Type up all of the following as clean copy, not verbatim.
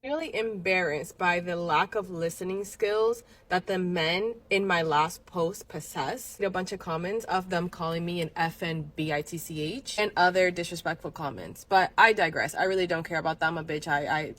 Really embarrassed by the lack of listening skills that the men in my last post possess. A bunch of comments of them calling me an FNBITCH and other disrespectful comments. But I digress. I really don't care about that. I'm a bitch.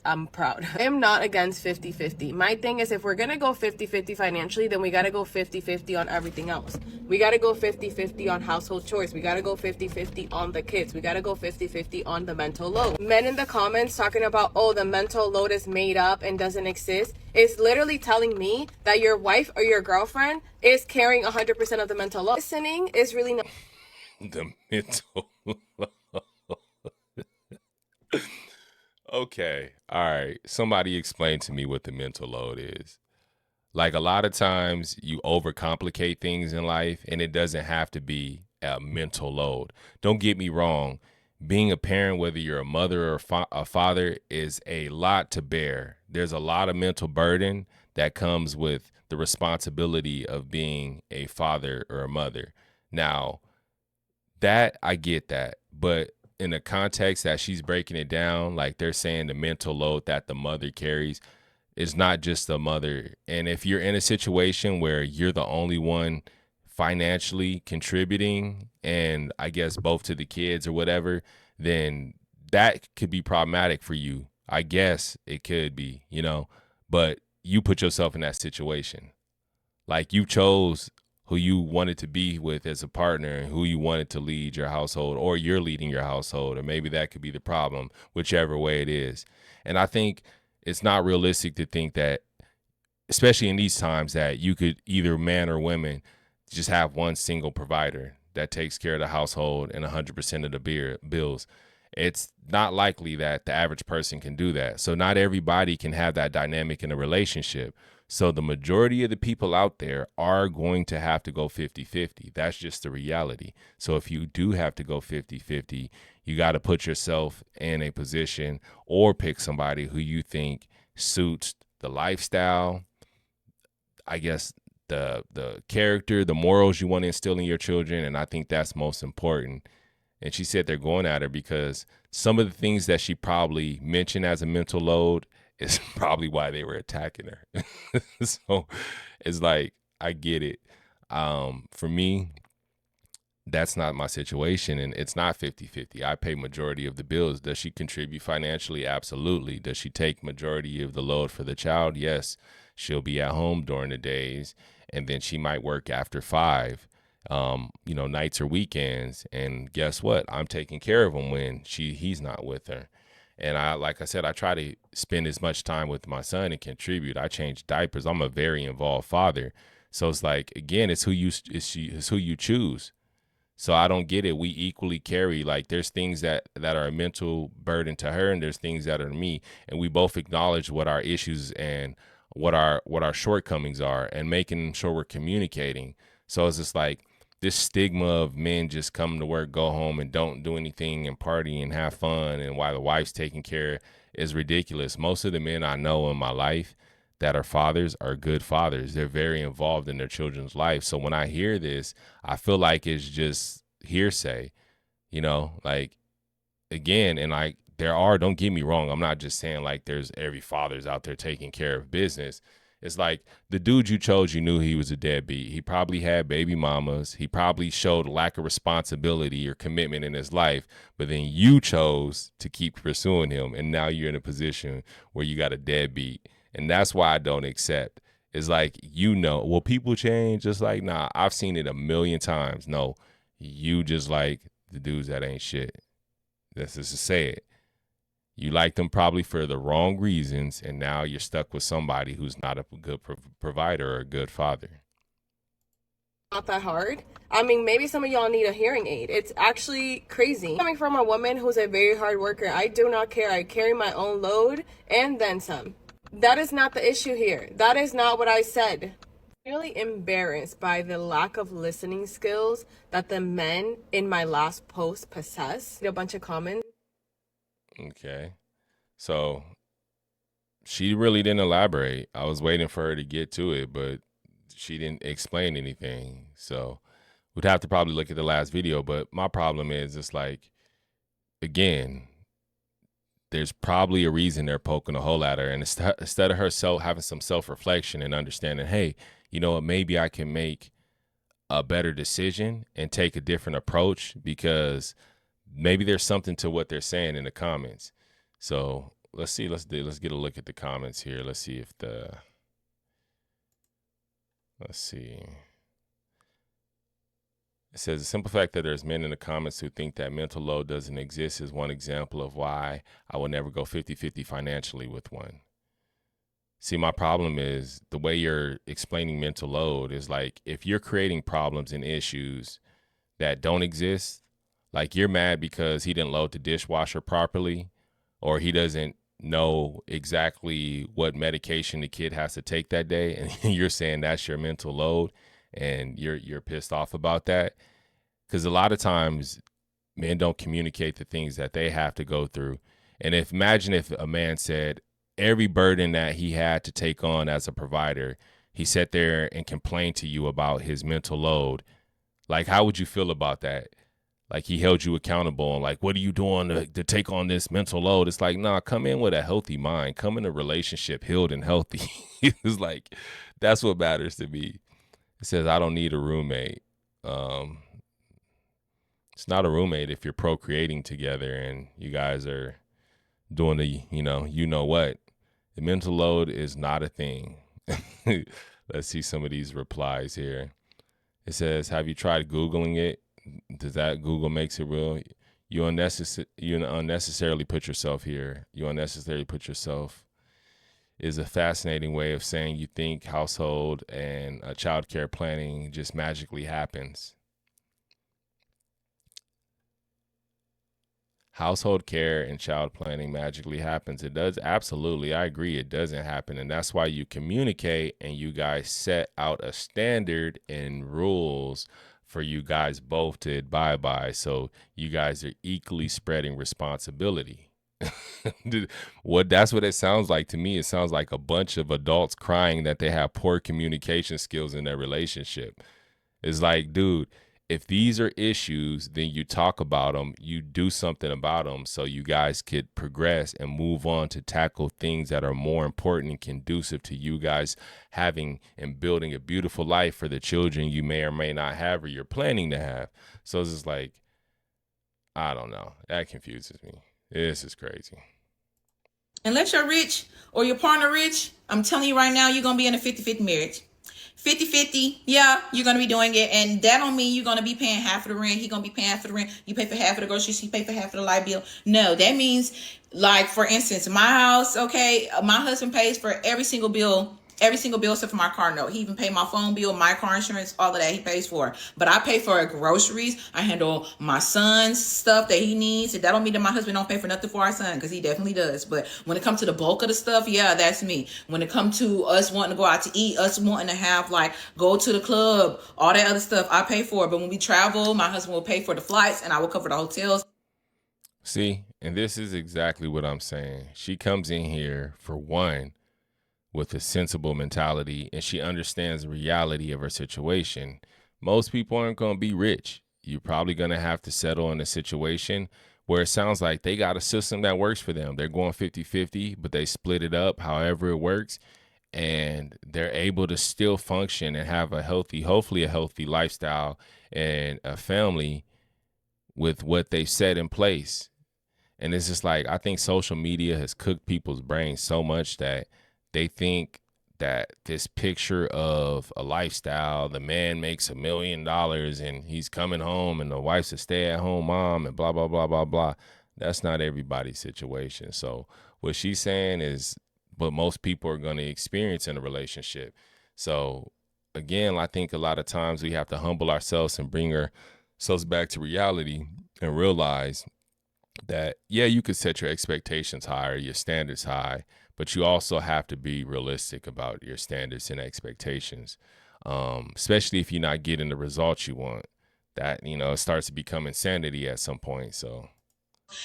I'm proud. I am not against 50-50. My thing is, if we're gonna go 50-50 financially, then we gotta go 50-50 on everything else. We gotta go 50-50 on household chores. We gotta go 50-50 on the kids. We gotta go 50-50 on the mental load. Men in the comments talking about, oh, the mental load is made up and doesn't exist, is literally telling me that your wife or your girlfriend is carrying 100% of the mental load. Listening is really not. The mental. Okay. All right. Somebody explain to me what the mental load is. Like a lot of times you overcomplicate things in life and it doesn't have to be a mental load. Don't get me wrong. Being a parent, whether you're a mother or a father, is a lot to bear. There's a lot of mental burden that comes with the responsibility of being a father or a mother. Now, that I get that, but in the context that she's breaking it down, like they're saying the mental load that the mother carries is not just the mother. And if you're in a situation where you're the only one financially contributing, and I guess both to the kids or whatever, then that could be problematic for you. I guess it could be, but you put yourself in that situation. Like you chose who you wanted to be with as a partner and who you wanted to lead your household, or you're leading your household, or maybe that could be the problem, whichever way it is. And I think it's not realistic to think that, especially in these times, that you could either man or women just have one single provider that takes care of the household and 100% of the bills. It's not likely that the average person can do that. So not everybody can have that dynamic in a relationship. So the majority of the people out there are going to have to go 50-50. That's just the reality. So if you do have to go 50-50, you got to put yourself in a position or pick somebody who you think suits the lifestyle, I guess the character, the morals you want to instill in your children. And I think that's most important. And she said they're going at her because some of the things that she probably mentioned as a mental load is probably why they were attacking her. So it's like, I get it. For me, that's not my situation, and it's not 50-50. I pay majority of the bills. Does she contribute financially? Absolutely. Does she take majority of the load for the child? Yes. She'll be at home during the days, and then she might work after 5, nights or weekends. And guess what? I'm taking care of him when he's not with her. And like I said, I try to spend as much time with my son and contribute. I change diapers. I'm a very involved father. So it's like, again, it's who you choose. So I don't get it. We equally carry, like there's things that are a mental burden to her, and there's things that are to me, and we both acknowledge what our issues and what our shortcomings are, and making sure we're communicating. So it's just like this stigma of men just come to work, go home, and don't do anything and party and have fun, and while the wife's taking care, is ridiculous. Most of the men I know in my life that are fathers are good fathers. They're very involved in their children's life. So when I hear this, I feel like it's just hearsay, like, again, and like don't get me wrong, I'm not just saying like there's every father's out there taking care of business. It's like the dude you chose, you knew he was a deadbeat. He probably had baby mamas. He probably showed lack of responsibility or commitment in his life, but then you chose to keep pursuing him. And now you're in a position where you got a deadbeat. And that's why I don't accept. It's like, well, people change. Just like, nah, I've seen it a million times. No, you just like the dudes that ain't shit. That's just to say it. You like them probably for the wrong reasons, and now you're stuck with somebody who's not a good provider or a good father. Not that hard. I mean, maybe some of y'all need a hearing aid. It's actually crazy. Coming from a woman who's a very hard worker, I do not care. I carry my own load and then some. That is not the issue here. That is not what I said. Really embarrassed by the lack of listening skills that the men in my last post possess. A bunch of comments. Okay. So she really didn't elaborate. I was waiting for her to get to it, but she didn't explain anything. So we'd have to probably look at the last video. But my problem is, it's like, again, there's probably a reason they're poking a hole at her. And instead of her having some self-reflection and understanding, hey, you know what, maybe I can make a better decision and take a different approach, because maybe there's something to what they're saying in the comments. So let's see. Let's get a look at the comments here. Let's see. It says the simple fact that there's men in the comments who think that mental load doesn't exist is one example of why I will never go 50-50 financially with one. See, my problem is the way you're explaining mental load is like, if you're creating problems and issues that don't exist, like you're mad because he didn't load the dishwasher properly, or he doesn't know exactly what medication the kid has to take that day, and you're saying that's your mental load, and you're pissed off about that. Because a lot of times men don't communicate the things that they have to go through. And imagine if a man said every burden that he had to take on as a provider, he sat there and complained to you about his mental load. Like, how would you feel about that? Like, he held you accountable and like, what are you doing to take on this mental load? It's like, nah, come in with a healthy mind. Come in a relationship healed and healthy. It's like, that's what matters to me. It says, I don't need a roommate. It's not a roommate if you're procreating together and you guys are doing the, you know what. The mental load is not a thing. Let's see some of these replies here. It says, have you tried Googling it? Does that Google makes it real? You unnecessarily put yourself here. You unnecessarily put yourself is a fascinating way of saying you think household and child care planning just magically happens. Household care and child planning magically happens. It does. Absolutely. I agree. It doesn't happen. And that's why you communicate and you guys set out a standard and rules for you guys both to abide by. So you guys are equally spreading responsibility. That's what it sounds like to me. It sounds like a bunch of adults crying that they have poor communication skills in their relationship. It's like, dude, if these are issues, then you talk about them, you do something about them so you guys could progress and move on to tackle things that are more important and conducive to you guys having and building a beautiful life for the children you may or may not have or you're planning to have. So it's just like, I don't know. That confuses me. This is crazy. Unless you're rich or your partner rich, I'm telling you right now, you're going to be in a 50-50 marriage. 50-50, yeah, you're going to be doing it. And that don't mean you're going to be paying half of the rent. He's going to be paying half of the rent. You pay for half of the groceries. He pay for half of the light bill. No, that means, like, for instance, my house, okay, my husband pays for every single bill except for my car note. He even paid my phone bill, my car insurance, all of that he pays for. But I pay for groceries. I handle my son's stuff that he needs. That don't mean that my husband don't pay for nothing for our son, because he definitely does. But when it comes to the bulk of the stuff, yeah, that's me. When it comes to us wanting to go out to eat, us wanting to have, like, go to the club, all that other stuff, I pay for it. But when we travel, my husband will pay for the flights and I will cover the hotels. See, and this is exactly what I'm saying. She comes in here, for one, with a sensible mentality, and she understands the reality of her situation. Most people aren't going to be rich. You're probably going to have to settle in a situation where it sounds like they got a system that works for them. They're going 50-50, but they split it up however it works, and they're able to still function and have hopefully a healthy lifestyle and a family with what they set in place. And it's just like, I think social media has cooked people's brains so much that they think that this picture of a lifestyle, the man makes $1 million and he's coming home and the wife's a stay-at-home mom and blah, blah, blah, blah, blah. That's not everybody's situation. So what she's saying is what most people are going to experience in a relationship. So again, I think a lot of times we have to humble ourselves and bring ourselves back to reality and realize that, yeah, you could set your expectations higher, your standards high, but you also have to be realistic about your standards and expectations, especially if you're not getting the results you want. That, it starts to become insanity at some point. So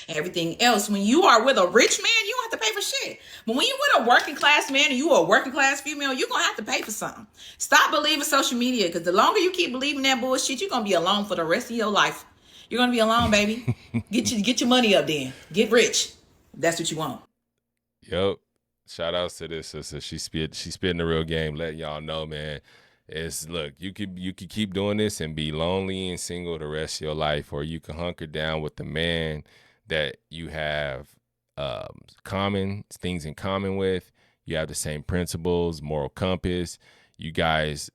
everything else, when you are with a rich man, you don't have to pay for shit. But when you're with a working class man and you are a working class female, you're going to have to pay for something. Stop believing social media, because the longer you keep believing that bullshit, you're going to be alone for the rest of your life. You're going to be alone, baby. Get your money up then. Get rich. That's what you want. Yep. Shout outs to this sister. She's spitting the real game, letting y'all know, man. It's look, you could keep doing this and be lonely and single the rest of your life, or you can hunker down with the man that you have common things in common with. You have the same principles, moral compass. You guys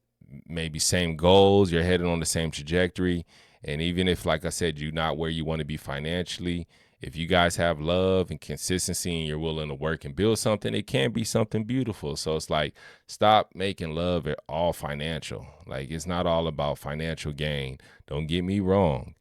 maybe same goals. You're headed on the same trajectory. And even if, like I said, you're not where you want to be financially, if you guys have love and consistency and you're willing to work and build something, it can be something beautiful. So it's like, stop making love at all financial. Like, it's not all about financial gain. Don't get me wrong.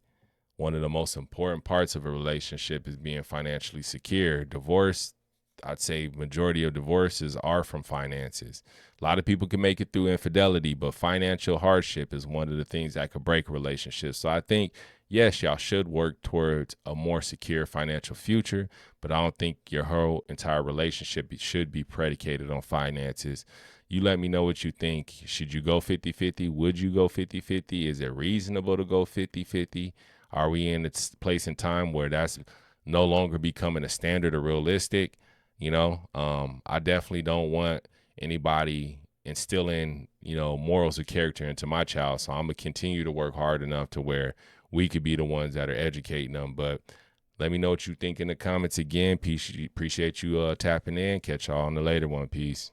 One of the most important parts of a relationship is being financially secure. Divorce, I'd say majority of divorces are from finances. A lot of people can make it through infidelity, but financial hardship is one of the things that could break relationships. So I think, yes, y'all should work towards a more secure financial future, but I don't think your whole entire relationship should be predicated on finances. You let me know what you think. Should you go 50-50? Would you go 50-50? Is it reasonable to go 50-50? Are we in a place in time where that's no longer becoming a standard or realistic? I definitely don't want anybody instilling, morals or character into my child. So I'm going to continue to work hard enough to where we could be the ones that are educating them. But let me know what you think in the comments again. Appreciate you tapping in. Catch y'all on the later one. Peace.